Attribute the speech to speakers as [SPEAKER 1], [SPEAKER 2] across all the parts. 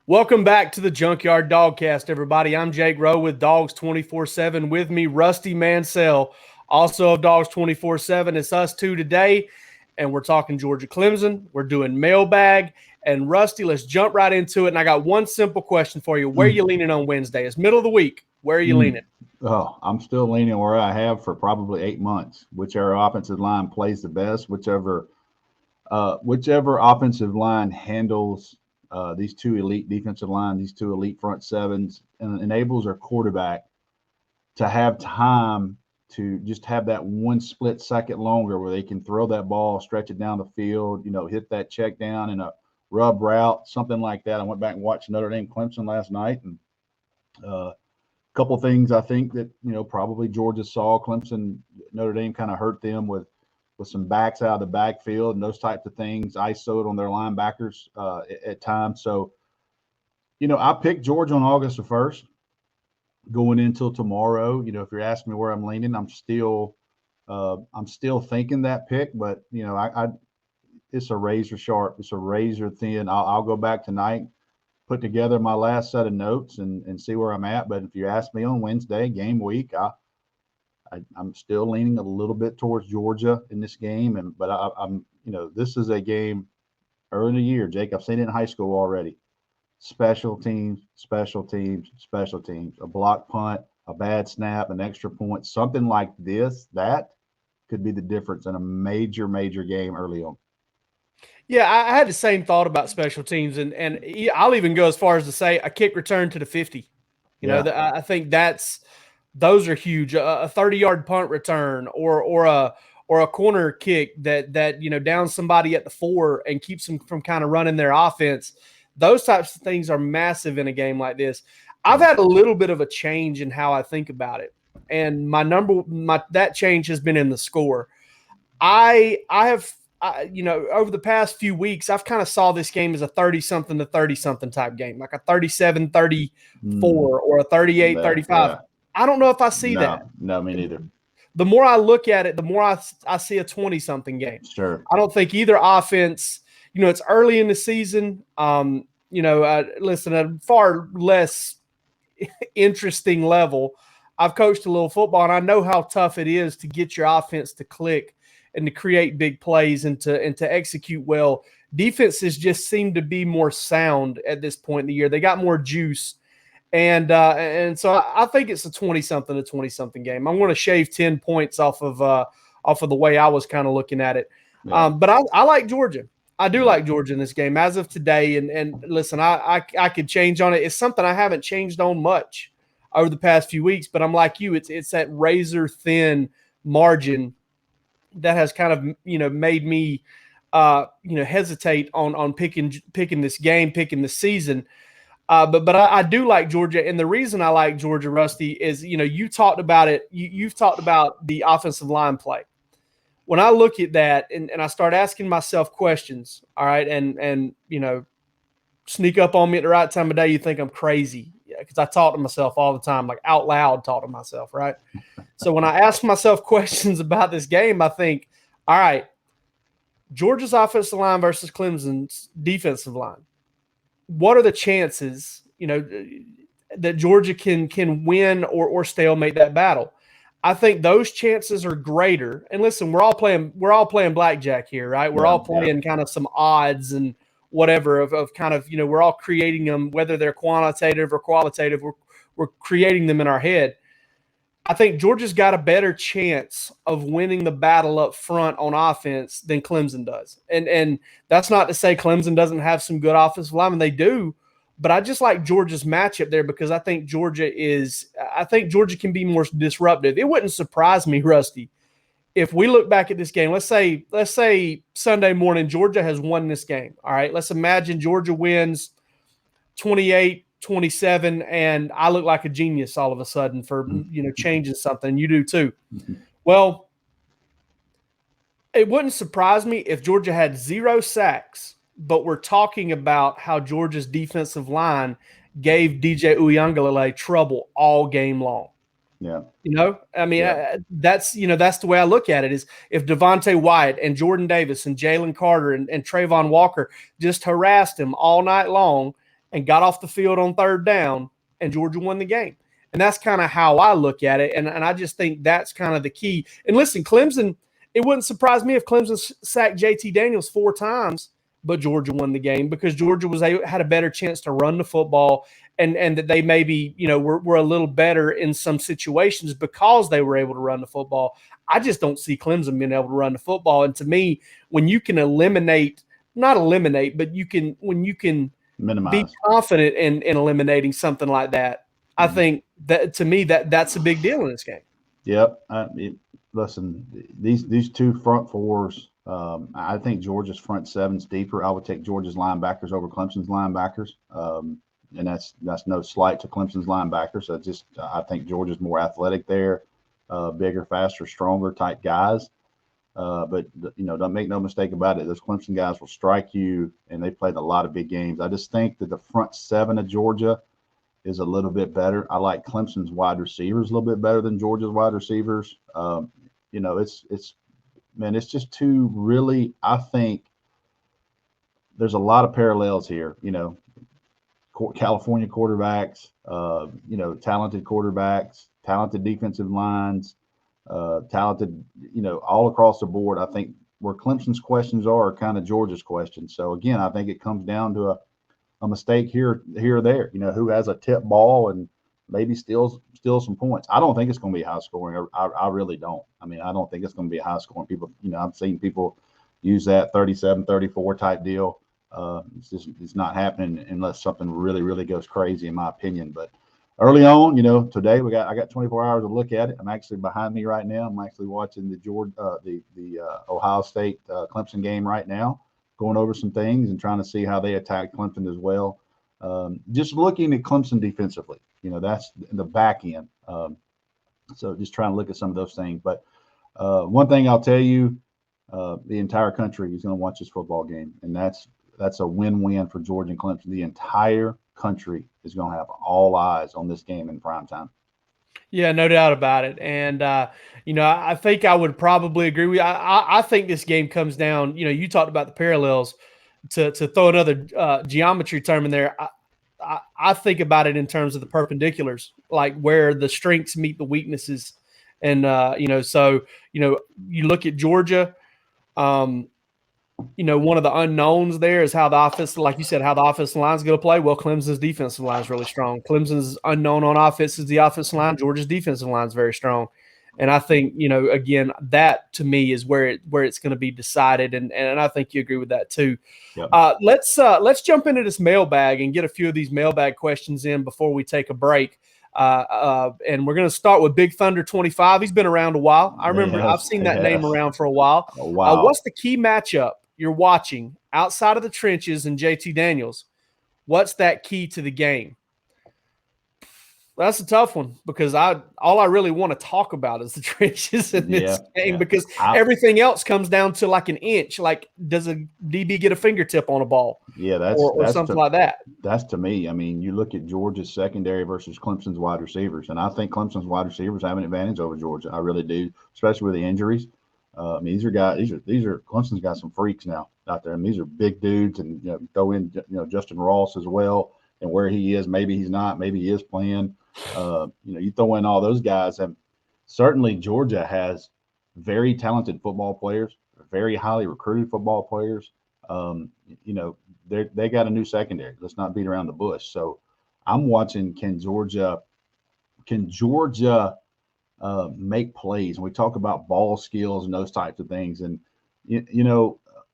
[SPEAKER 1] Welcome back to the Junkyard Dawgcast, everybody. I'm Jake Rowe with Dogs 24/7. With me, Rusty Mansell, also of Dogs 24/7. It's us two today, and we're talking Georgia Clemson. We're doing Mailbag. And Rusty, let's jump right into it. And I got one simple question for you. Where are you leaning on Wednesday? It's middle of the week. Where are you leaning?
[SPEAKER 2] Oh, I'm still leaning where I have for probably 8 months. Whichever offensive line plays the best, whichever offensive line handles these two elite defensive line, these two elite front sevens, and enables our quarterback to have time to just have that one split second longer where they can throw that ball, stretch it down the field, hit that check down in a rub route, something like that. I went back and watched Notre Dame Clemson last night, and couple things I think that probably Georgia saw. Clemson, Notre Dame kind of hurt them with some backs out of the backfield and those types of things, ISO'd on their linebackers at times. So, I picked Georgia on August the 1st going until tomorrow. If you're asking me where I'm leaning, I'm still thinking that pick, but it's a razor sharp, it's a razor thin. I'll go back tonight, put together my last set of notes and see where I'm at. But if you ask me on Wednesday, game week, I'm still leaning a little bit towards Georgia in this game. But I'm this is a game early in the year, Jake. I've seen it in high school already. Special teams, special teams, special teams. A block punt, a bad snap, an extra point, something like this, that could be the difference in a major, major game early on.
[SPEAKER 1] Yeah, I had the same thought about special teams, and I'll even go as far as to say a kick return to the 50. I think those are huge. A 30-yard punt return or a corner kick that downs somebody at the 4 and keeps them from kind of running their offense. Those types of things are massive in a game like this. I've had a little bit of a change in how I think about it, and that change has been in the score. I have. Over the past few weeks, I've kind of saw this game as a 30-something to 30-something type game, like a 37-34 or a 38-35.
[SPEAKER 2] Yeah.
[SPEAKER 1] I don't know if I see that.
[SPEAKER 2] No, me neither.
[SPEAKER 1] The more I look at it, the more I see a 20-something game.
[SPEAKER 2] Sure.
[SPEAKER 1] I don't think either offense, it's early in the season. Listen, at a far less interesting level, I've coached a little football, and I know how tough it is to get your offense to click and to create big plays and to execute well. Defenses just seem to be more sound at this point in the year. They got more juice. And so I think it's a 20-something to 20-something game. I'm going to shave 10 points off of the way I was kind of looking at it. Yeah. But I like Georgia. I do like Georgia in this game as of today. And listen, I could change on it. It's something I haven't changed on much over the past few weeks, but I'm like you. It's that razor thin margin that has kind of, made me, hesitate on picking this game, picking the season. But I do like Georgia. And the reason I like Georgia, Rusty, is, you talked about it. You've talked about the offensive line play. When I look at that and I start asking myself questions, all right, and sneak up on me at the right time of day, you think I'm crazy. Because I talk to myself all the time, like out loud talk to myself, right? So when I ask myself questions about this game, I think, all right, Georgia's offensive line versus Clemson's defensive line. What are the chances, that Georgia can win or stalemate that battle? I think those chances are greater. And listen, we're all playing blackjack here, right? We're all playing kind of some odds and whatever of kind of, we're all creating them, whether they're quantitative or qualitative, we're creating them in our head. I think Georgia's got a better chance of winning the battle up front on offense than Clemson does. And that's not to say Clemson doesn't have some good offensive linemen. They do, but I just like Georgia's matchup there because I think Georgia can be more disruptive. It wouldn't surprise me, Rusty, if we look back at this game, let's say Sunday morning, Georgia has won this game. All right, let's imagine Georgia wins 28-27, and I look like a genius all of a sudden for changing something. You do too. Well, it wouldn't surprise me if Georgia had 0 sacks, but we're talking about how Georgia's defensive line gave DJ Uiagalelei trouble all game long.
[SPEAKER 2] Yeah.
[SPEAKER 1] That's the way I look at it is if Devontae Wyatt and Jordan Davis and Jalen Carter and Trayvon Walker just harassed him all night long and got off the field on third down, and Georgia won the game. And that's kind of how I look at it. And I just think that's kind of the key. And listen, Clemson, it wouldn't surprise me if Clemson sacked JT Daniels 4 times, but Georgia won the game because Georgia had a better chance to run the football, and that they maybe, were a little better in some situations because they were able to run the football. I just don't see Clemson being able to run the football. And to me, when you can when you can
[SPEAKER 2] minimize,
[SPEAKER 1] be confident in eliminating something like that, I think that, to me, that's a big deal in this game.
[SPEAKER 2] Yep. Listen, these two front fours, I think Georgia's front seven's deeper. I would take Georgia's linebackers over Clemson's linebackers. And that's no slight to Clemson's linebackers. I think Georgia's more athletic there, bigger, faster, stronger type guys. But don't make no mistake about it. Those Clemson guys will strike you, and they played a lot of big games. I just think that the front seven of Georgia is a little bit better. I like Clemson's wide receivers a little bit better than Georgia's wide receivers. It's just two really, I think there's a lot of parallels here. California quarterbacks, talented quarterbacks, talented defensive lines, talented, all across the board. I think where Clemson's questions are kind of Georgia's questions. So again, I think it comes down to a mistake here or there, who has a tip ball and maybe steals some points. I don't think it's going to be high scoring. I really don't. I mean, I don't think it's going to be high scoring. People, I've seen people use that 37-34 type deal. It's not happening unless something really, really goes crazy, in my opinion. But early on, today I got 24 hours to look at it. I'm actually behind me right now. I'm actually watching the Ohio State Clemson game right now, going over some things and trying to see how they attack Clemson as well. Just looking at Clemson defensively, that's the back end. So just trying to look at some of those things. But one thing I'll tell you, the entire country is going to watch this football game, and that's a win-win for Georgia and Clemson. The entire country is going to have all eyes on this game in prime time.
[SPEAKER 1] Yeah, no doubt about it. And, I think I would probably agree with you. I think this game comes down, you talked about the parallels. To throw another geometry term in there, I think about it in terms of the perpendiculars, like where the strengths meet the weaknesses. And, so, you look at Georgia, one of the unknowns there is how the offense, like you said, how the offensive line is going to play. Well, Clemson's defensive line is really strong. Clemson's unknown on offense is the offensive line. Georgia's defensive line is very strong. And I think, again, that to me is where it's going to be decided. And I think you agree with that too. Yep. Let's jump into this mailbag and get a few of these mailbag questions in before we take a break. And we're going to start with Big Thunder 25. He's been around a while. I remember I've seen that name around for a while.
[SPEAKER 2] Oh, wow.
[SPEAKER 1] What's the key matchup you're watching outside of the trenches and JT Daniels? What's that key to the game? That's a tough one because all I really want to talk about is the trenches in this game because everything else comes down to like an inch. Like, does a DB get a fingertip on a ball?
[SPEAKER 2] Yeah, that's
[SPEAKER 1] something like that.
[SPEAKER 2] That's to me. I mean, you look at Georgia's secondary versus Clemson's wide receivers, and I think Clemson's wide receivers have an advantage over Georgia. I really do, especially with the injuries. These are Clemson's got some freaks now out there, and these are big dudes, and throw in Justin Ross as well, and where he is, maybe he's not, maybe he is playing. You throw in all those guys, and certainly Georgia has very talented football players, very highly recruited football players. They got a new secondary. Let's not beat around the bush. So I'm watching, can Georgia make plays? And we talk about ball skills and those types of things. And,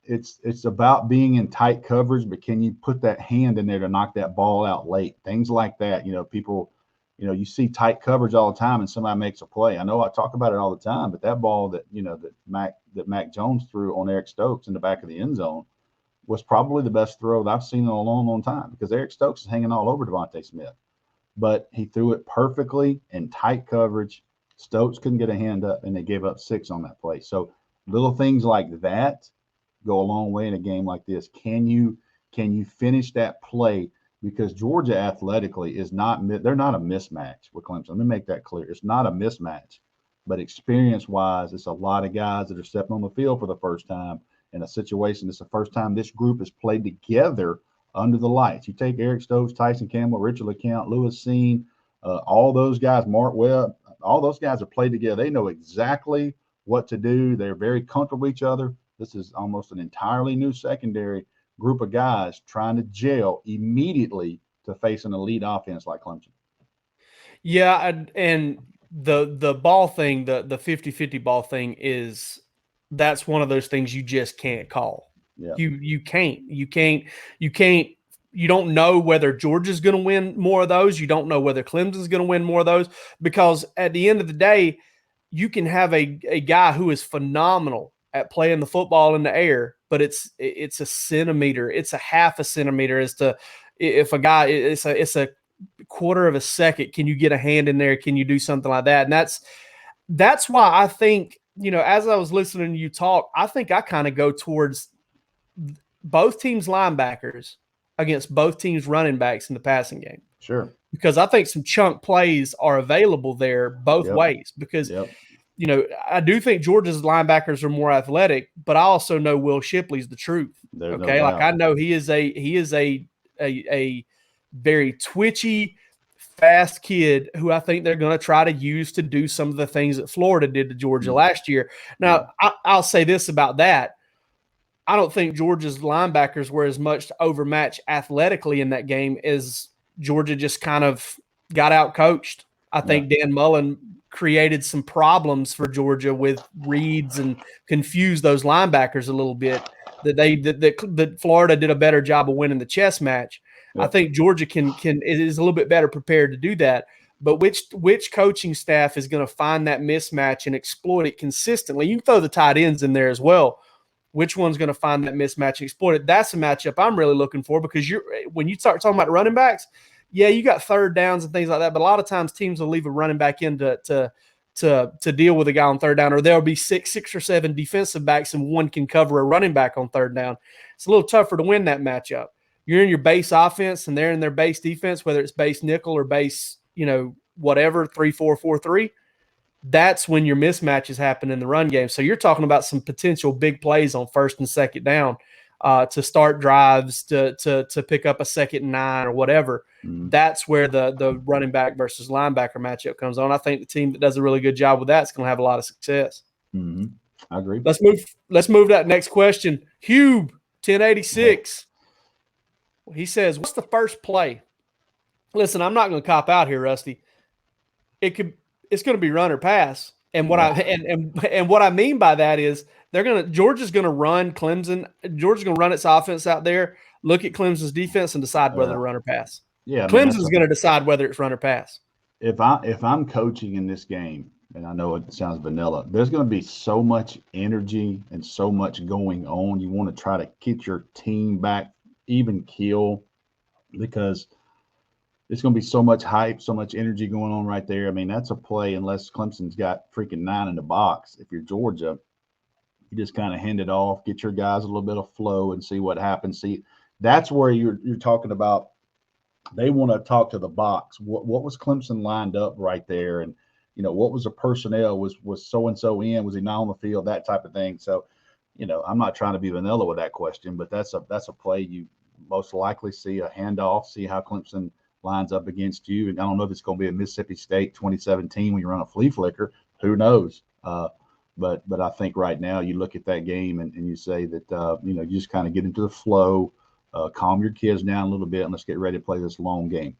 [SPEAKER 2] it's about being in tight coverage, but can you put that hand in there to knock that ball out late? Things like that. People, you see tight coverage all the time and somebody makes a play. I know I talk about it all the time, but that ball that Mac Jones threw on Eric Stokes in the back of the end zone was probably the best throw that I've seen in a long, long time because Eric Stokes is hanging all over Devontae Smith. But he threw it perfectly in tight coverage. Stokes couldn't get a hand up, and they gave up 6 on that play. So little things like that go a long way in a game like this. Can you finish that play? Because Georgia athletically they're not a mismatch with Clemson. Let me make that clear. It's not a mismatch, but experience-wise, it's a lot of guys that are stepping on the field for the first time in a situation. It's the first time this group has played together under the lights. You take Eric Stokes, Tyson Campbell, Richard LeCount, Lewis Seen, all those guys, Mark Webb, all those guys have played together. They know exactly what to do. They're very comfortable with each other. This is almost an entirely new secondary group of guys trying to gel immediately to face an elite offense like Clemson.
[SPEAKER 1] Yeah, and the ball thing, the 50-50 ball thing that's one of those things you just can't call.
[SPEAKER 2] Yeah.
[SPEAKER 1] You don't know whether Georgia's going to win more of those. You don't know whether Clemson's going to win more of those, because at the end of the day, you can have a guy who is phenomenal at playing the football in the air, but it's a centimeter, it's a half a centimeter as to if a guy, it's a quarter of a second. Can you get a hand in there? Can you do something like that? And that's why I think, as I was listening to you talk, I think I kind of go towards both teams' linebackers against both teams' running backs in the passing game.
[SPEAKER 2] Sure.
[SPEAKER 1] Because I think some chunk plays are available there both ways. Because, I do think Georgia's linebackers are more athletic, but I also know Will Shipley's the truth.
[SPEAKER 2] There's
[SPEAKER 1] okay.
[SPEAKER 2] No
[SPEAKER 1] like
[SPEAKER 2] doubt.
[SPEAKER 1] I know he is a very twitchy, fast kid who I think they're going to try to use to do some of the things that Florida did to Georgia last year. Now, I'll say this about that. I don't think Georgia's linebackers were as much overmatched athletically in that game as Georgia just kind of got out coached. I think Dan Mullen created some problems for Georgia with reads and confused those linebackers a little bit. That Florida did a better job of winning the chess match. I think Georgia is a little bit better prepared to do that. But which coaching staff is going to find that mismatch and exploit it consistently? You can throw the tight ends in there as well. Which one's going to find that mismatch and exploit it? That's a matchup I'm really looking for, because when you start talking about running backs, you got third downs and things like that, but a lot of times teams will leave a running back in to deal with a guy on third down, or there'll be six or seven defensive backs and one can cover a running back on third down. It's a little tougher to win that matchup. You're in your base offense and they're in their base defense, whether it's base nickel or base, whatever, 3-4-4-3. That's when your mismatches happen in the run game. So you're talking about some potential big plays on first and second down to start drives, to pick up a 2nd and 9 or whatever. That's where the running back versus linebacker matchup comes on. I think the team that does a really good job with that is going to have a lot of success.
[SPEAKER 2] I agree.
[SPEAKER 1] Let's move to that next question. Hube 1086. He says, "What's the first play?" Listen, I'm not going to cop out here, Rusty. It's going to be run or pass. And what I mean by that is Georgia's going to run Clemson. Georgia's going to run its offense out there, look at Clemson's defense, and decide whether to run or pass.
[SPEAKER 2] Yeah,
[SPEAKER 1] Clemson's going to decide whether it's run or pass.
[SPEAKER 2] If I'm coaching in this game, and I know it sounds vanilla, there's going to be so much energy and so much going on. You want to try to get your team back even keel, because it's going to be so much hype, so much energy going on right there. I mean, that's a play unless Clemson's got freaking 9 in the box. If you're Georgia, you just kind of hand it off, get your guys a little bit of flow and see what happens. See, that's where you're talking about. They want to talk to the box. What was Clemson lined up right there? And, what was the personnel? Was so-and-so in? Was he not on the field? That type of thing. So, I'm not trying to be vanilla with that question, but that's a play you most likely see a handoff, see how Clemson lines up against you. And I don't know if it's going to be a Mississippi State 2017 when you run a flea flicker. Who knows? But I think right now you look at that game and you say that, you just kind of get into the flow, calm your kids down a little bit, and let's get ready to play this long game.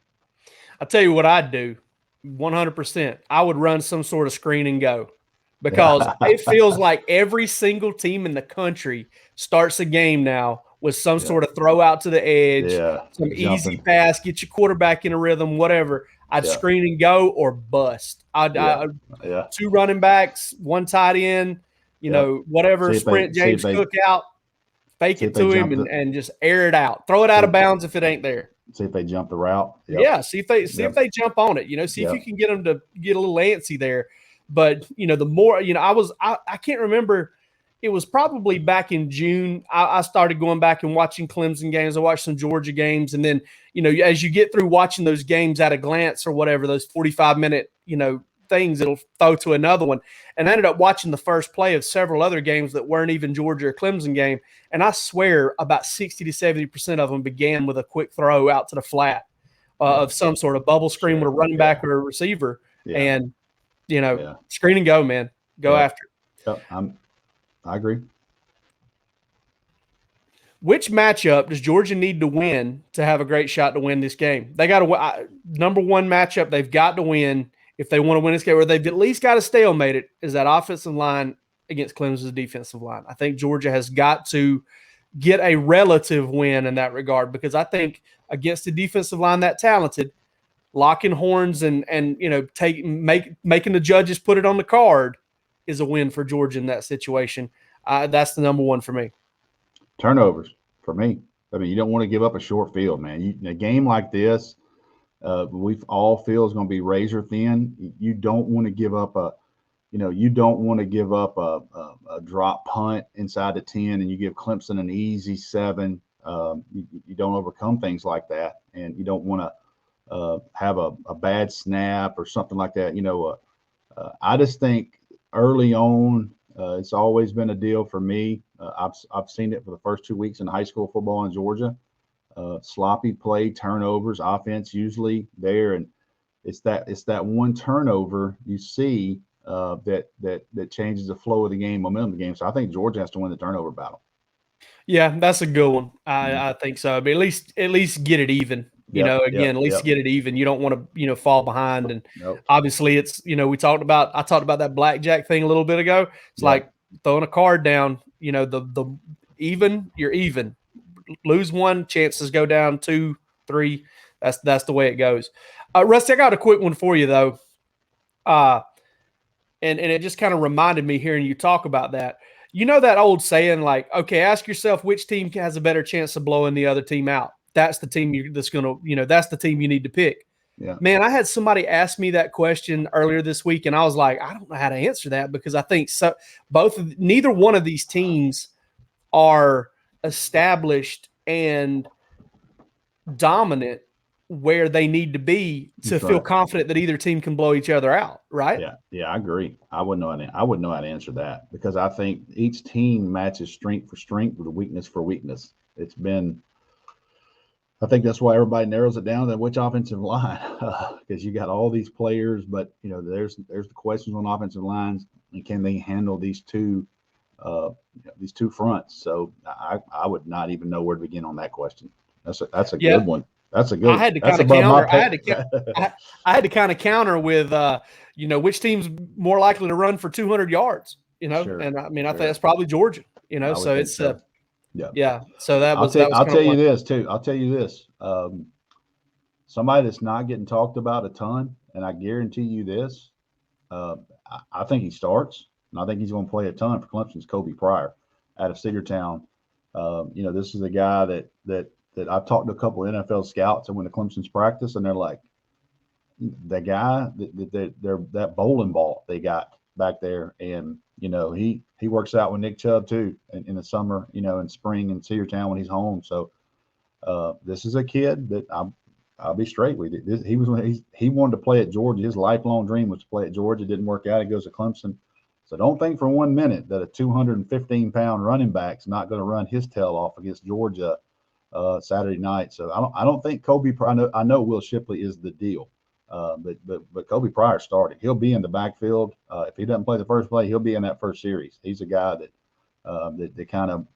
[SPEAKER 1] I'll tell you what I'd do, 100%. I would run some sort of screen and go, because it feels like every single team in the country starts a game now with some sort of throw out to the edge, some easy pass, get your quarterback in a rhythm, whatever. I'd screen and go or bust. I'd 2 running backs, 1 tight end, whatever, sprint James Cook out, fake it to him and just air it out. Throw it out of bounds if it ain't there.
[SPEAKER 2] See if they jump the route.
[SPEAKER 1] Yeah, see if they jump on it. See if you can get them to get a little antsy there. But the more I can't remember. It was probably back in June. I started going back and watching Clemson games. I watched some Georgia games, and then as you get through watching those games at a glance or whatever, those 45-minute things, it'll throw to another one. And I ended up watching the first play of several other games that weren't even Georgia or Clemson game. And I swear about 60 to 70% of them began with a quick throw out to the flat of some sort of bubble screen with a running back or a receiver. And, screen and go, man. Go after it.
[SPEAKER 2] I agree.
[SPEAKER 1] Which matchup does Georgia need to win to have a great shot to win this game? They got to number one matchup they've got to win if they want to win this game, or they've at least got to stalemate it, is that offensive line against Clemson's defensive line. I think Georgia has got to get a relative win in that regard, because I think against the defensive line that talented, locking horns and making the judges put it on the card is a win for Georgia in that situation. That's the number one for me.
[SPEAKER 2] Turnovers for me. I mean, you don't want to give up a short field, man. A game like this, we all feel is going to be razor thin. You don't want to give up a drop punt inside the 10, and you give Clemson an easy 7. You don't overcome things like that, and you don't want to have a bad snap or something like that. I just think early on, it's always been a deal for me. I've seen it for the first 2 weeks in high school football in Georgia. Sloppy play, turnovers, offense usually there, and it's that one turnover you see that changes the flow of the game, momentum of the game. So I think Georgia has to win the turnover battle.
[SPEAKER 1] Yeah, that's a good one. I think so. But at least get it even. At least get it even. You don't want to, fall behind. And obviously it's, I talked about that blackjack thing a little bit ago. It's like throwing a card down, the even, you're even. Lose one, chances go down 2, 3. That's the way it goes. Rusty, I got a quick one for you though. And it just kind of reminded me hearing you talk about that. You know that old saying, like, okay, ask yourself which team has a better chance of blowing the other team out. That's the team that's the team you need to pick.
[SPEAKER 2] Yeah.
[SPEAKER 1] Man, I had somebody ask me that question earlier this week, and I was like, I don't know how to answer that, because I think neither one of these teams are established and dominant where they need to be to feel confident that either team can blow each other out, right?
[SPEAKER 2] Yeah, I agree. I wouldn't know how to answer that, because I think each team matches strength for strength with weakness for weakness. I think that's why everybody narrows it down to which offensive line, because you got all these players, but there's the questions on offensive lines, and can they handle these two fronts? So I would not even know where to begin on that question. That's a good one. That's a good.
[SPEAKER 1] I had to kind of counter. I had to kind of counter with, which team's more likely to run for 200 yards.
[SPEAKER 2] Sure,
[SPEAKER 1] and I mean, I think that's probably Georgia. So it's yeah. So
[SPEAKER 2] I'll tell you this too. I'll tell you this. Somebody that's not getting talked about a ton, and I guarantee you this. I think he starts, and I think he's going to play a ton for Clemson's Kobe Pryor out of Cedartown. This is a guy that I've talked to a couple of NFL scouts and went to Clemson's practice, and they're like, the guy that bowling ball they got back there, and he works out with Nick Chubb too in the summer, in spring in Cedartown when he's home. So this is a kid that I'll be straight with you. He wanted to play at Georgia. His lifelong dream was to play at Georgia. It didn't work out. He goes to Clemson. So don't think for 1 minute that a 215-pound running back's not going to run his tail off against Georgia Saturday night. So I don't think Kobe. I know Will Shipley is the deal, but Kobe Pryor started. He'll be in the backfield. If he doesn't play the first play, he'll be in that first series. He's a guy that kind of,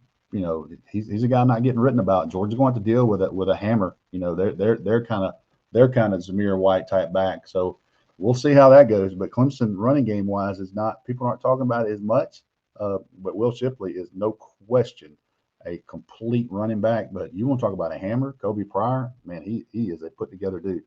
[SPEAKER 2] he's a guy not getting written about. Georgia's going to deal with a hammer. They're kind of Zamir White type back. So we'll see how that goes. But Clemson running game wise is not, people aren't talking about it as much. But Will Shipley is no question a complete running back. But you want to talk about a hammer, Kobe Pryor, man, he is a put together dude.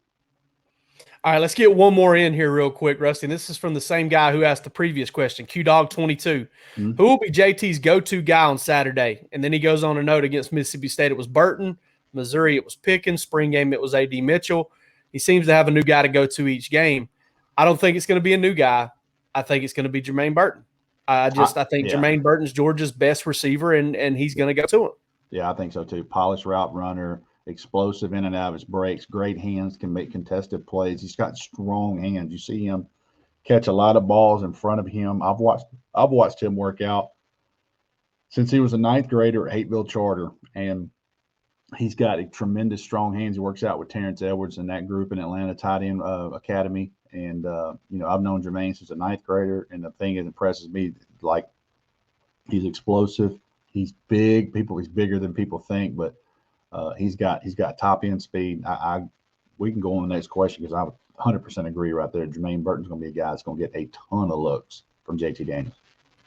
[SPEAKER 1] All right, let's get one more in here real quick, Rusty. And this is from the same guy who asked the previous question, QDog22. Who will be JT's go-to guy on Saturday? And then he goes on to note against Mississippi State, it was Burton. Missouri, it was Pickens. Spring game, it was A.D. Mitchell. He seems to have a new guy to go to each game. I don't think it's going to be a new guy. I think it's going to be Jermaine Burton. I think Jermaine Burton's Georgia's best receiver, and he's going to go to him.
[SPEAKER 2] Yeah, I think so too. Polished route runner, explosive in and out of his breaks, great hands, can make contested plays. He's got strong hands. You see him catch a lot of balls in front of him. I've watched him work out since he was a ninth grader at Hateville Charter, and he's got a tremendous strong hands. He works out with Terrence Edwards and that group in Atlanta Tight End Academy. And, I've known Jermaine since a ninth grader. And the thing that impresses me, like, he's explosive. He's big. He's bigger than people think, but he's got top end speed. We can go on the next question because I 100% agree right there. Jermaine Burton's going to be a guy that's going to get a ton of looks from JT Daniels.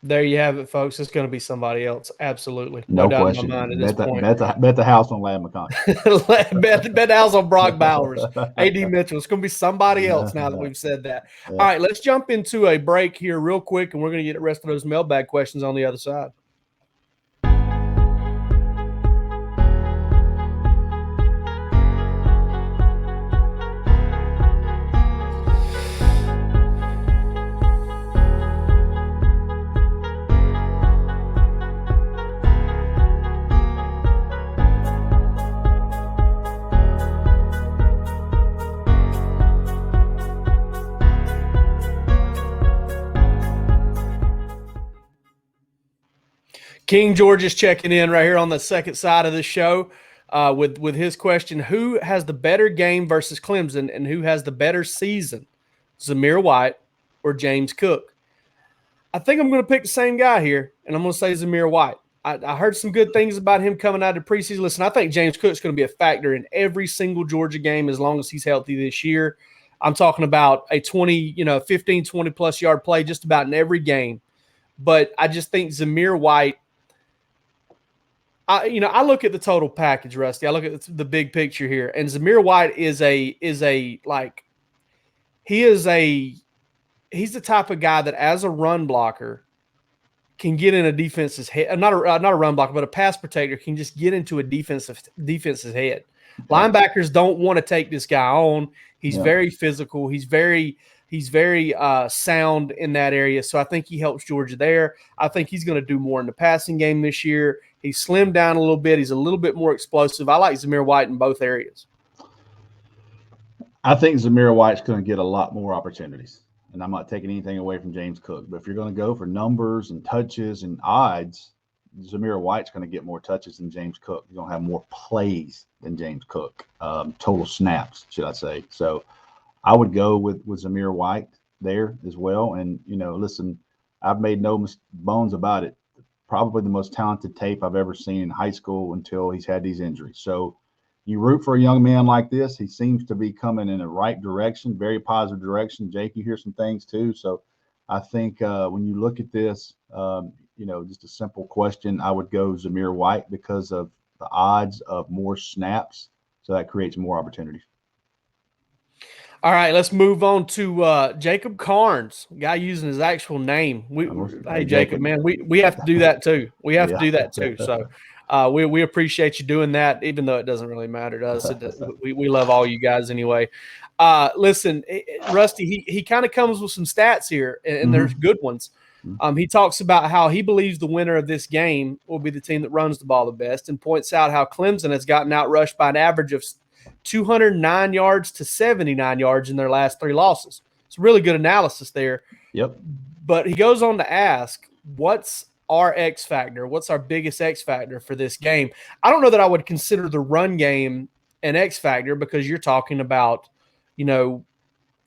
[SPEAKER 1] There you have it, folks. It's going to be somebody else. Absolutely.
[SPEAKER 2] No
[SPEAKER 1] doubt
[SPEAKER 2] question.
[SPEAKER 1] in my mind at this point.
[SPEAKER 2] Bet the house on Ladd McConkey.
[SPEAKER 1] bet the house on Brock Bowers. AD Mitchell. It's going to be somebody else now that we've said that. Yeah. All right, let's jump into a break here real quick, and we're going to get the rest of those mailbag questions on the other side. King George is checking in right here on the second side of the show with his question. Who has the better game versus Clemson, and who has the better season, Zamir White or James Cook? I think I'm going to pick the same guy here, and I'm going to say Zamir White. I heard some good things about him coming out of preseason. Listen, I think James Cook's going to be a factor in every single Georgia game as long as he's healthy this year. I'm talking about a 15, 20-plus yard play just about in every game. But I just think Zamir White, I look at the total package, Rusty. I look at the big picture here, and Zamir White he's the type of guy that as a run blocker can get in a defense's head. Not a run blocker, but a pass protector can just get into a defense's head. Linebackers don't want to take this guy on. He's very physical. He's very sound in that area. So I think he helps Georgia there. I think he's going to do more in the passing game this year. He's slimmed down a little bit. He's a little bit more explosive. I like Zamir White in both areas.
[SPEAKER 2] I think Zamir White's going to get a lot more opportunities. And I'm not taking anything away from James Cook. But if you're going to go for numbers and touches and odds, Zamir White's going to get more touches than James Cook. He's going to have more plays than James Cook, total snaps, should I say. So I would go with Zamir White there as well. And, listen, I've made no bones about it. Probably the most talented tape I've ever seen in high school until he's had these injuries. So you root for a young man like this. He seems to be coming in the right direction, very positive direction. Jake, you hear some things too. So I think when you look at this, just a simple question, I would go Zamir White because of the odds of more snaps. So that creates more opportunities.
[SPEAKER 1] All right, let's move on to Jacob Carnes, guy using his actual name. Hey, Jacob, man, we have to do that too. We have to do that too. So we appreciate you doing that, even though it doesn't really matter to us. We love all you guys anyway. Listen, Rusty, he kind of comes with some stats here, and there's good ones. He talks about how he believes the winner of this game will be the team that runs the ball the best, and points out how Clemson has gotten outrushed by an average of 209 yards to 79 yards in their last 3 losses. It's really good analysis there.
[SPEAKER 2] Yep.
[SPEAKER 1] But he goes on to ask, what's our X factor? What's our biggest X factor for this game? I don't know that I would consider the run game an X factor because you're talking about,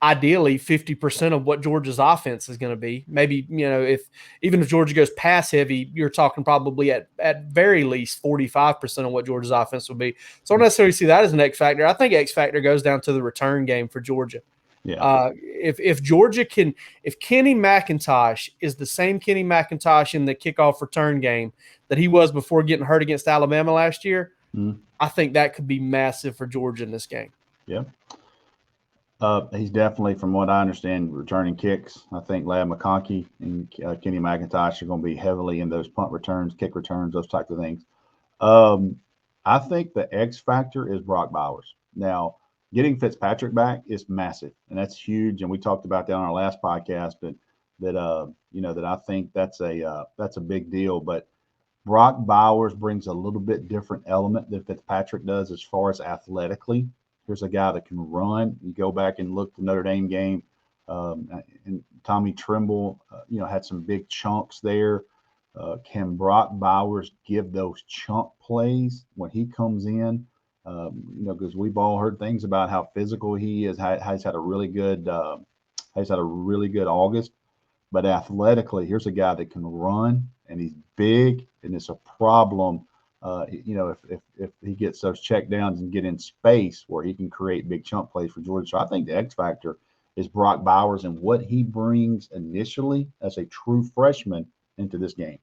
[SPEAKER 1] ideally 50% of what Georgia's offense is going to be. Maybe, if Georgia goes pass heavy, you're talking probably at very least 45% of what Georgia's offense will be. So I don't necessarily see that as an X factor. I think X factor goes down to the return game for Georgia.
[SPEAKER 2] Yeah.
[SPEAKER 1] If Georgia if Kenny McIntosh is the same Kenny McIntosh in the kickoff return game that he was before getting hurt against Alabama last year, I think that could be massive for Georgia in this game.
[SPEAKER 2] Yeah. He's definitely, from what I understand, returning kicks. I think Ladd McConkey and Kenny McIntosh are going to be heavily in those punt returns, kick returns, those types of things. I think the X factor is Brock Bowers. Now, getting Fitzpatrick back is massive, and that's huge. And we talked about that on our last podcast, but that I think that's a big deal. But Brock Bowers brings a little bit different element than Fitzpatrick does as far as athletically. Here's a guy that can run. You go back and look at the Notre Dame game. And Tommy Tremble, had some big chunks there. Can Brock Bowers give those chunk plays when he comes in? Because we've all heard things about how physical he is. He's had a really good August, but athletically, here's a guy that can run and he's big, and it's a problem. If he gets those check downs and get in space where he can create big chunk plays for Georgia. So I think the X factor is Brock Bowers and what he brings initially as a true freshman into this game.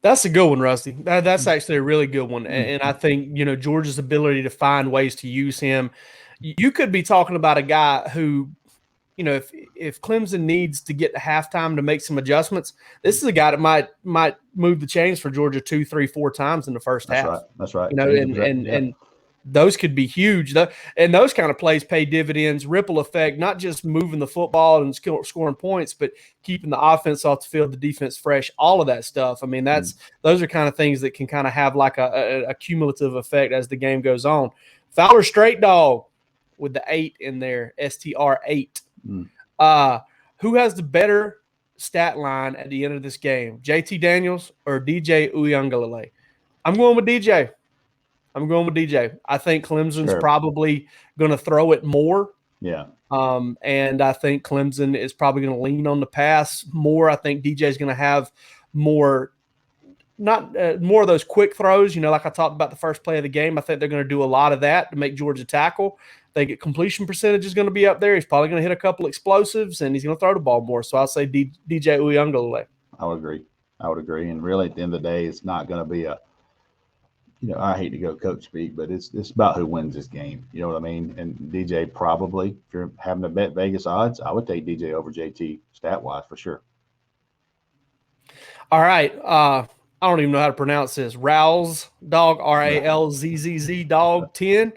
[SPEAKER 1] That's a good one, Rusty. That's actually a really good one. And I think, Georgia's ability to find ways to use him. You could be talking about a guy who, if Clemson needs to get to halftime to make some adjustments, this is a guy that might move the chains for Georgia 2, 3, 4 times in the first half.
[SPEAKER 2] That's right.
[SPEAKER 1] And those could be huge. And those kind of plays pay dividends, ripple effect, not just moving the football and scoring points, but keeping the offense off the field, the defense fresh, all of that stuff. I mean, those are kind of things that can kind of have like a cumulative effect as the game goes on. Fowler Straight Dog with the 8 in there, STR 8. Who has the better stat line at the end of this game, JT Daniels or DJ Uiagalelei? I'm going with DJ. I think Clemson's probably going to throw it more.
[SPEAKER 2] Yeah.
[SPEAKER 1] And I think Clemson is probably going to lean on the pass more. I think DJ is going to have more of those quick throws, like I talked about the first play of the game. I think they're going to do a lot of that to make Georgia tackle. They get completion percentage is going to be up there. He's probably going to hit a couple explosives, and he's going to throw the ball more. So I'll say DJ Uiagalelei.
[SPEAKER 2] I would agree. And really, at the end of the day, it's not going to be I hate to go coach speak, but it's about who wins this game. You know what I mean? And DJ probably, if you're having to bet Vegas odds, I would take DJ over JT stat-wise for sure.
[SPEAKER 1] All right. I don't even know how to pronounce this. Ralz Dog, Ralzz Dog 10.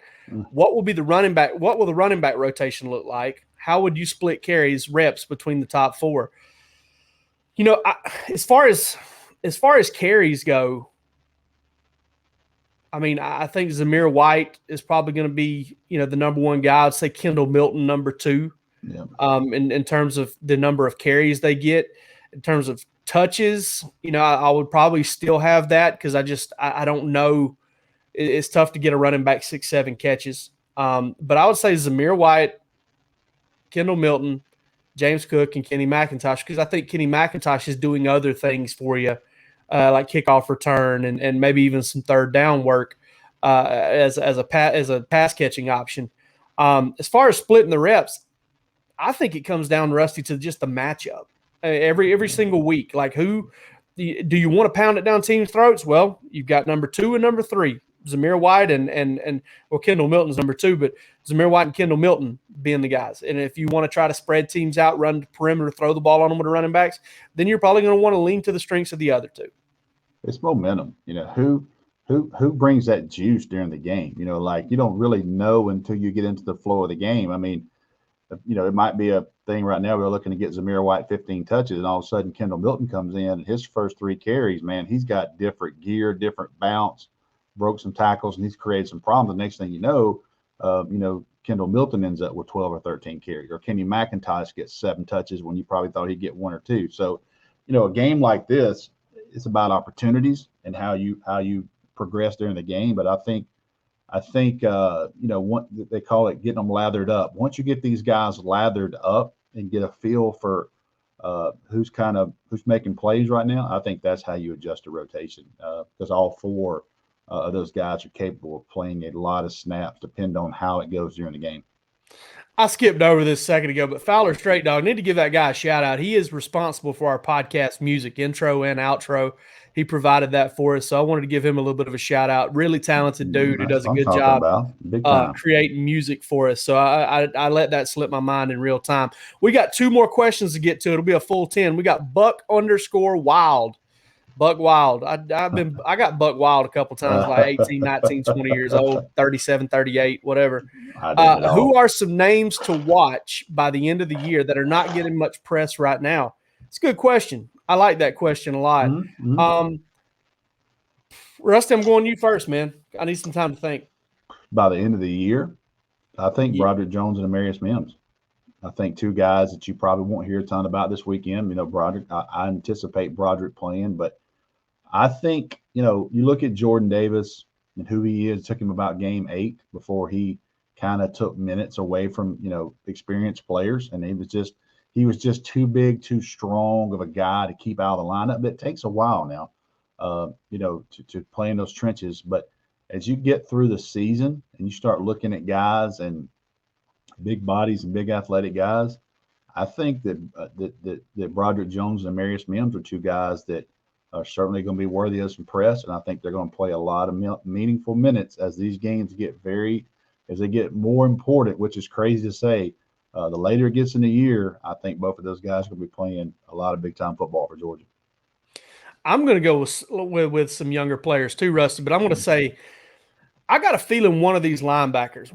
[SPEAKER 1] What will the running back rotation look like? How would you split carries, reps between the top 4? As far as carries go, I mean, I think Zamir White is probably going to be, the number 1 guy. I'd say Kendall Milton number 2.
[SPEAKER 2] Yeah.
[SPEAKER 1] In terms of the number of carries they get, in terms of touches, I would probably still have that because I don't know. It's tough to get a running back 6, 7 catches. But I would say Zamir White, Kendall Milton, James Cook, and Kenny McIntosh, because I think Kenny McIntosh is doing other things for you, like kickoff return and maybe even some third down work as a pass catching option. As far as splitting the reps, I think it comes down, Rusty, to just the matchup every single week. Like, who do you want to pound it down teams' throats? Well, you've got number 2 and number 3. Zamir White and Kendall Milton's number 2, but Zamir White and Kendall Milton being the guys. And if you want to try to spread teams out, run the perimeter, throw the ball on them with the running backs, then you're probably going to want to lean to the strengths of the other 2.
[SPEAKER 2] It's momentum. Who brings that juice during the game? Like, you don't really know until you get into the flow of the game. I mean, it might be a thing right now. We're looking to get Zamir White 15 touches, and all of a sudden Kendall Milton comes in, and his first 3 carries, man, he's got different gear, different bounce, broke some tackles, and he's created some problems. The next thing you know, Kendall Milton ends up with 12 or 13 carries, or Kenny McIntosh gets 7 touches when you probably thought he'd get 1 or 2. So, a game like this, it's about opportunities and how you progress during the game. But I think they call it getting them lathered up. Once you get these guys lathered up and get a feel for who's making plays right now, I think that's how you adjust a rotation, because all 4 those guys are capable of playing a lot of snaps, depending on how it goes during the game.
[SPEAKER 1] I skipped over this a second ago, but Fowler Straight Dog, need to give that guy a shout out. He is responsible for our podcast music, intro and outro. He provided that for us, so I wanted to give him a little bit of a shout out. Really talented dude who does a good job creating music for us. So I let that slip my mind in real time. We got 2 more questions to get to. It'll be a full 10. We got Buck_Wild. Buck Wild. I got Buck Wild a couple times, like 18, 19, 20 years old, 37, 38, whatever. Who are some names to watch by the end of the year that are not getting much press right now? It's a good question. I like that question a lot. Rusty, I'm going to you first, man. I need some time to think.
[SPEAKER 2] By the end of the year, I think Broderick Jones and Amarius Mims. I think two guys that you probably won't hear a ton about this weekend. Broderick, I anticipate Broderick playing, but I think, you look at Jordan Davis and who he is. It took him about game 8 before he kind of took minutes away from, experienced players. And he was just too big, too strong of a guy to keep out of the lineup. But it takes a while now, to play in those trenches. But as you get through the season and you start looking at guys and big bodies and big athletic guys, I think that Broderick Jones and Marius Mims are two guys that are certainly going to be worthy of some press, and I think they're going to play a lot of meaningful minutes as these games as they get more important, which is crazy to say. The later it gets in the year, I think both of those guys are going to be playing a lot of big-time football for Georgia.
[SPEAKER 1] I'm going to go with some younger players too, Rusty, but I'm going to say I got a feeling one of these young linebackers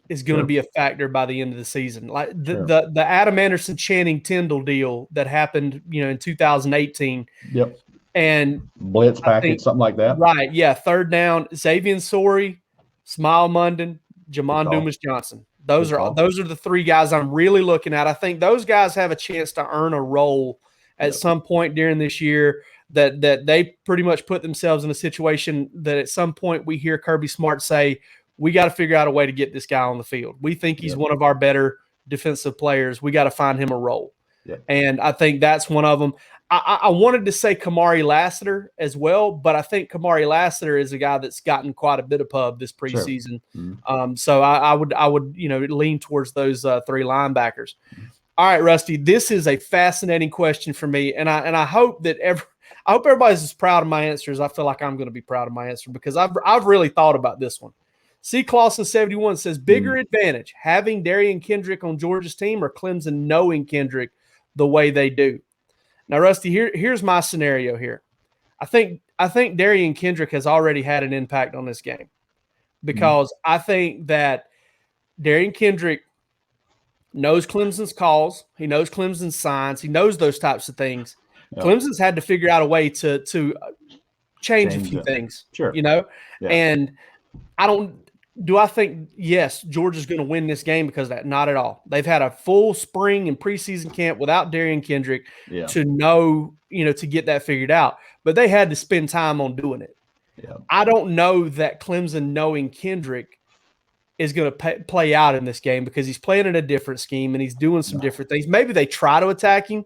[SPEAKER 1] is going to be a factor by the end of the season. Like the Adam Anderson, Channing Tindall deal that happened, in 2018.
[SPEAKER 2] Yep.
[SPEAKER 1] And
[SPEAKER 2] blitz package, something like that.
[SPEAKER 1] Right. Yeah. Third down, Xavier Sorey, Smile Munden, Jamon Dumas Johnson. Those are the three guys I'm really looking at. I think those guys have a chance to earn a role at some point during this year. That they pretty much put themselves in a situation that at some point we hear Kirby Smart say, we got to figure out a way to get this guy on the field. We think he's one of our better defensive players. We got to find him a role. Yep. And I think that's one of them. I wanted to say Kamari Lassiter as well, but I think Kamari Lassiter is a guy that's gotten quite a bit of pub this preseason. Sure. Mm-hmm. So I would lean towards those three linebackers. Mm-hmm. All right, Rusty, this is a fascinating question for me, and I hope that I hope everybody's as proud of my answer as I feel like I'm going to be proud of my answer, because I've really thought about this one. C. Clausen 71 says, bigger advantage, having Darian Kendrick on Georgia's team or Clemson knowing Kendrick the way they do? Now, Rusty, here's my scenario here. I think Darian Kendrick has already had an impact on this game, because I think that Darian Kendrick knows Clemson's calls. He knows Clemson's signs. He knows those types of things. Yep. Clemson's had to figure out a way to change a few things, and do I think, yes, Georgia's going to win this game because of that? Not at all. They've had a full spring and preseason camp without Darian Kendrick to know, to get that figured out, but they had to spend time on doing it. Yeah. I don't know that Clemson knowing Kendrick is going to play out in this game, because he's playing in a different scheme and he's doing some different things. Maybe they try to attack him,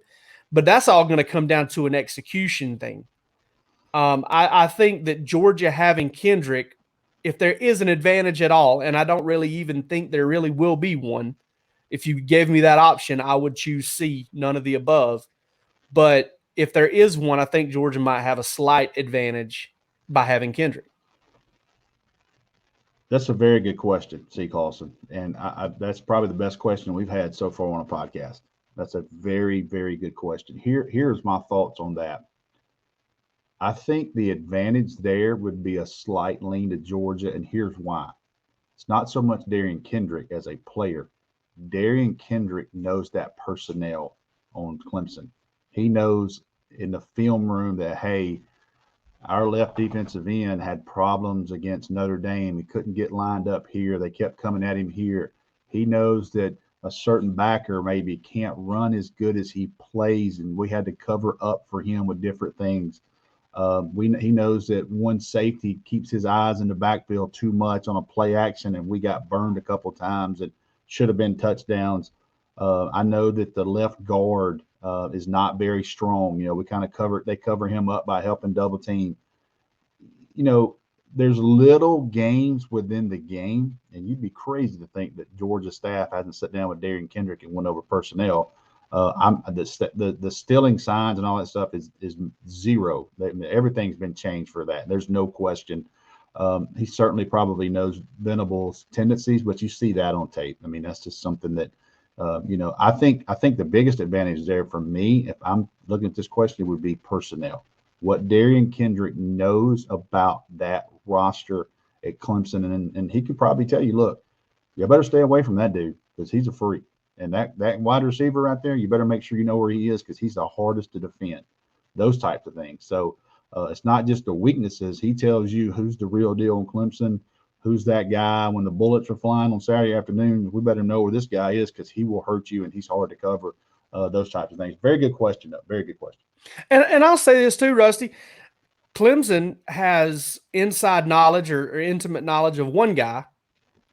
[SPEAKER 1] but that's all going to come down to an execution thing. I think that Georgia having Kendrick, if there is an advantage at all, and I don't really even think there really will be one, if you gave me that option, I would choose C, none of the above. But if there is one, I think Georgia might have a slight advantage by having Kendrick.
[SPEAKER 2] That's a very good question, C. Carlson. And that's probably the best question we've had so far on a podcast. That's a very, very good question. Here's my thoughts on that. I think the advantage there would be a slight lean to Georgia, and here's why. It's not so much Darian Kendrick as a player. Darian Kendrick knows that personnel on Clemson. He knows in the film room that, hey, our left defensive end had problems against Notre Dame. He couldn't get lined up here. They kept coming at him here. He knows that a certain backer maybe can't run as good as he plays, and we had to cover up for him with different things. He knows that one safety keeps his eyes in the backfield too much on a play action, and we got burned a couple times that should have been touchdowns. I know that the left guard is not very strong. We kind of they cover him up by helping double team. There's little games within the game, and you'd be crazy to think that Georgia staff hasn't sat down with Darian Kendrick and went over personnel. The stealing signs and all that stuff is zero. Everything's been changed for that. There's no question. He certainly probably knows Venable's tendencies, but you see that on tape. I mean, that's just something that I think the biggest advantage there for me, if I'm looking at this question, would be personnel. What Darian Kendrick knows about that roster at Clemson, and he could probably tell you, look, you better stay away from that dude because he's a freak. And that wide receiver right there, you better make sure you know where he is because he's the hardest to defend. Those types of things. So it's not just the weaknesses. He tells you who's the real deal in Clemson, who's that guy? When the bullets are flying on Saturday afternoon, we better know where this guy is because he will hurt you and he's hard to cover. Those types of things. Very good question, though. Very good question.
[SPEAKER 1] And I'll say this too, Rusty. Clemson has inside knowledge or intimate knowledge of one guy,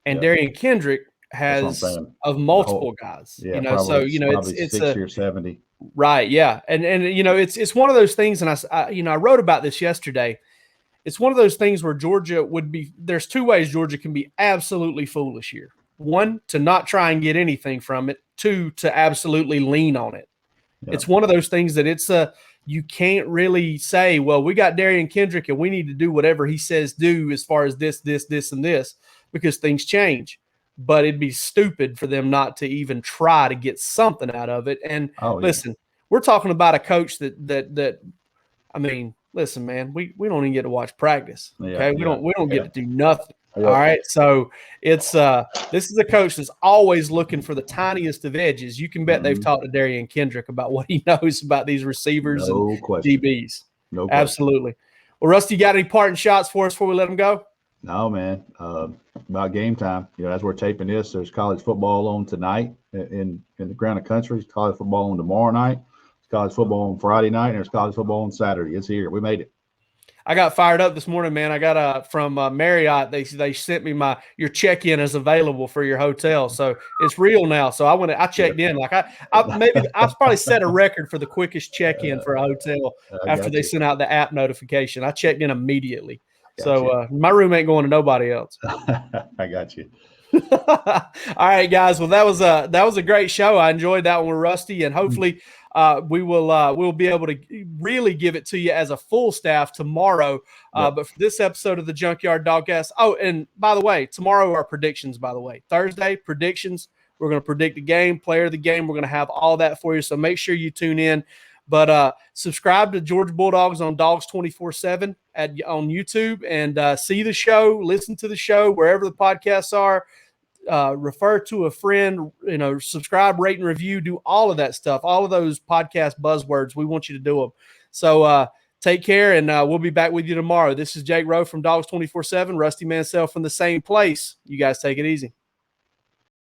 [SPEAKER 1] and Darian Kendrick has of multiple guys.
[SPEAKER 2] Yeah,
[SPEAKER 1] so
[SPEAKER 2] it's 60 or 70.
[SPEAKER 1] Right, yeah, and it's one of those things, and I wrote about this yesterday. It's one of those things where Georgia would be. There's two ways Georgia can be absolutely foolish here. One, to not try and get anything from it. Two, to absolutely lean on it. Yeah. It's one of those things that you can't really say, well, we got Darian Kendrick and we need to do whatever he says do as far as this, and this, because things change. But it'd be stupid for them not to even try to get something out of it. And listen, we're talking about a coach that I mean, listen, man, we don't even get to watch practice. Okay, we don't get to do nothing. All right, so it's this is a coach that's always looking for the tiniest of edges. You can bet they've talked to Darian Kendrick about what he knows about these receivers and DBs. No question. Absolutely. Well, Rusty, you got any parting shots for us before we let them go?
[SPEAKER 2] No, man. About game time. As we're taping this, there's college football on tonight in the ground of country. There's college football on tomorrow night. There's college football on Friday night, and there's college football on Saturday. It's here. We made it.
[SPEAKER 1] I got fired up this morning, man. I got from Marriott. They sent me your check-in is available for your hotel, so it's real now. So I checked in. Like I probably set a record for the quickest check-in for a hotel after they sent out the app notification. I checked in immediately. So my room ain't going to nobody else.
[SPEAKER 2] I got you.
[SPEAKER 1] All right, guys. Well, that was a great show. I enjoyed that one with Rusty, and hopefully we'll be able to really give it to you as a full staff tomorrow. But for this episode of the Junkyard Dawgcast, and by the way, tomorrow are predictions. By the way, Thursday predictions. We're going to predict the game, player of the game. We're going to have all that for you. So make sure you tune in. But subscribe to Georgia Bulldogs on Dogs 24/7 on YouTube and see the show, listen to the show wherever the podcasts are. Refer to a friend, subscribe, rate, and review, do all of that stuff, all of those podcast buzzwords. We want you to do them. So take care, and we'll be back with you tomorrow. This is Jake Rowe from Dogs 24/7, Rusty Mansell from the same place. You guys take it easy.